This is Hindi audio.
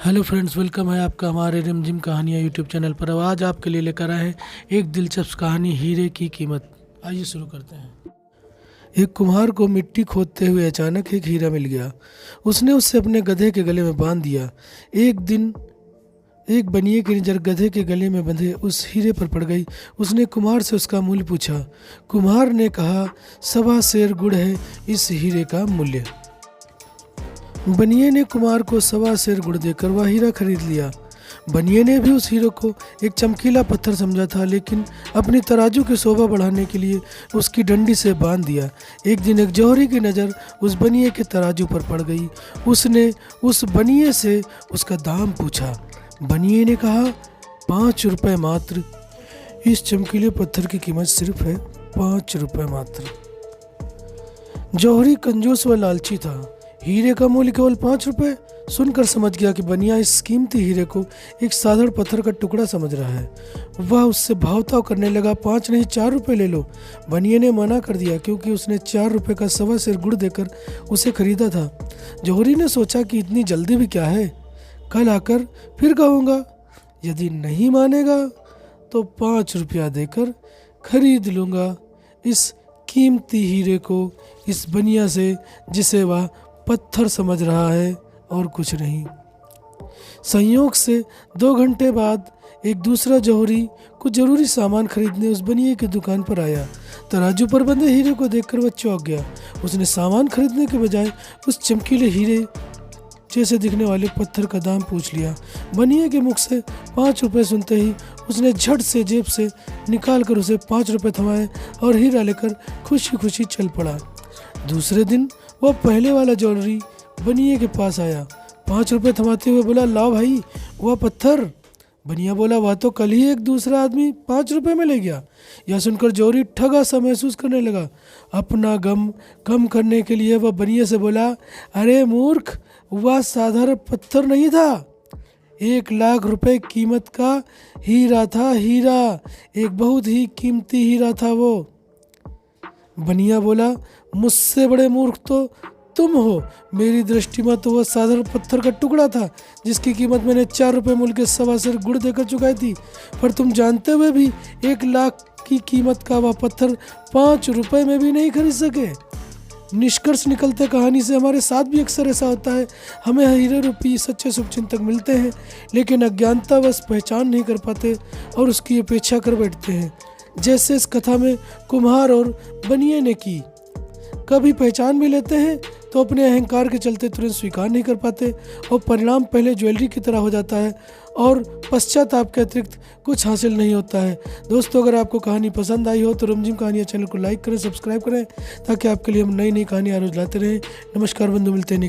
हेलो फ्रेंड्स, वेलकम है आपका हमारे रिमझिम कहानियाँ यूट्यूब चैनल पर। अब आज आपके लिए लेकर आए हैं एक दिलचस्प कहानी, हीरे की कीमत। आइए शुरू करते हैं। एक कुम्हार को मिट्टी खोदते हुए अचानक एक हीरा मिल गया। उसने उसे अपने गधे के गले में बांध दिया। एक दिन एक बनिए की नज़र गधे के गले में बंधे उस हीरे पर पड़ गई। उसने कुम्हार से उसका मूल्य पूछा। कुम्हार ने कहा, 1.25 सेर गुड़ है इस हीरे का मूल्य। बनिए ने कुमार को 1.25 सेर गुड़ देकर वह हीरा खरीद लिया। बनिए ने भी उस हीरे को एक चमकीला पत्थर समझा था, लेकिन अपनी तराजू की शोभा बढ़ाने के लिए उसकी डंडी से बांध दिया। एक दिन एक जौहरी की नज़र उस बनिए के तराजू पर पड़ गई। उसने उस बनिए से उसका दाम पूछा। बनिए ने कहा, 5 रुपये मात्र। इस चमकीले पत्थर की कीमत सिर्फ है 5 रुपये मात्र। जौहरी कंजूस व लालची था। हीरे का मूल्य केवल 5 रुपये सुनकर समझ गया कि बनिया इस कीमती हीरे को एक साधारण पत्थर का टुकड़ा समझ रहा है। वह उससे भावताव करने लगा। 5 नहीं 4 रुपये ले लो। बनिए ने मना कर दिया, क्योंकि उसने 4 रुपये का 1.25 सेर गुड़ देकर उसे खरीदा था। जौहरी ने सोचा कि इतनी जल्दी भी क्या है, कल आकर फिर कहूँगा। यदि नहीं मानेगा तो 5 रुपया देकर खरीद लूँगा इस कीमती हीरे को इस बनिया से, जिसे वह पत्थर समझ रहा है और कुछ नहीं। संयोग से 2 घंटे बाद एक दूसरा जौहरी कुछ जरूरी सामान खरीदने उस बनिए की दुकान पर आया। तराजू पर बंधे हीरे को देखकर वह चौंक गया। उसने सामान खरीदने के बजाय उस चमकीले हीरे जैसे दिखने वाले पत्थर का दाम पूछ लिया। बनिए के मुख से 5 रुपये सुनते ही उसने झट से जेब से निकाल कर उसे 5 रुपये थमाए और हीरा लेकर खुशी खुशी चल पड़ा। दूसरे दिन वह पहले वाला जौहरी बनिए के पास आया। 5 रुपये थमाते हुए बोला, लाओ भाई वह पत्थर। बनिया बोला, वह तो कल ही एक दूसरा आदमी 5 रुपये में ले गया। यह सुनकर जौहरी ठगा सा महसूस करने लगा। अपना गम कम करने के लिए वह बनिए से बोला, अरे मूर्ख, वह साधारण पत्थर नहीं था, 1 लाख रुपए कीमत का हीरा था। हीरा, एक बहुत ही कीमती हीरा था वो। बनिया बोला, मुझसे बड़े मूर्ख तो तुम हो। मेरी दृष्टि में तो वह साधारण पत्थर का टुकड़ा था, जिसकी कीमत मैंने 4 रुपये मूल्य के 1.25 सेर गुड़ देकर चुकाई थी। पर तुम जानते हुए भी 1 लाख की कीमत का वह पत्थर 5 रुपये में भी नहीं खरीद सके। निष्कर्ष निकलते कहानी से हमारे साथ भी अक्सर ऐसा होता है। हमें हीरे रूपी सच्चे शुभचिंतक मिलते हैं, लेकिन अज्ञानतावश पहचान नहीं कर पाते और उसकी अपेक्षा कर बैठते हैं, जैसे इस कथा में कुम्हार और बनिए ने की। कभी पहचान भी लेते हैं तो अपने अहंकार के चलते तुरंत स्वीकार नहीं कर पाते, और परिणाम पहले ज्वेलरी की तरह हो जाता है और पश्चाताप के अतिरिक्त कुछ हासिल नहीं होता है। दोस्तों, अगर आपको कहानी पसंद आई हो तो रिमझिम कहानियाँ चैनल को लाइक करें, सब्सक्राइब करें, ताकि आपके लिए हम नई नई कहानियाँ रोज लाते रहें। नमस्कार बंधु, मिलते हैं।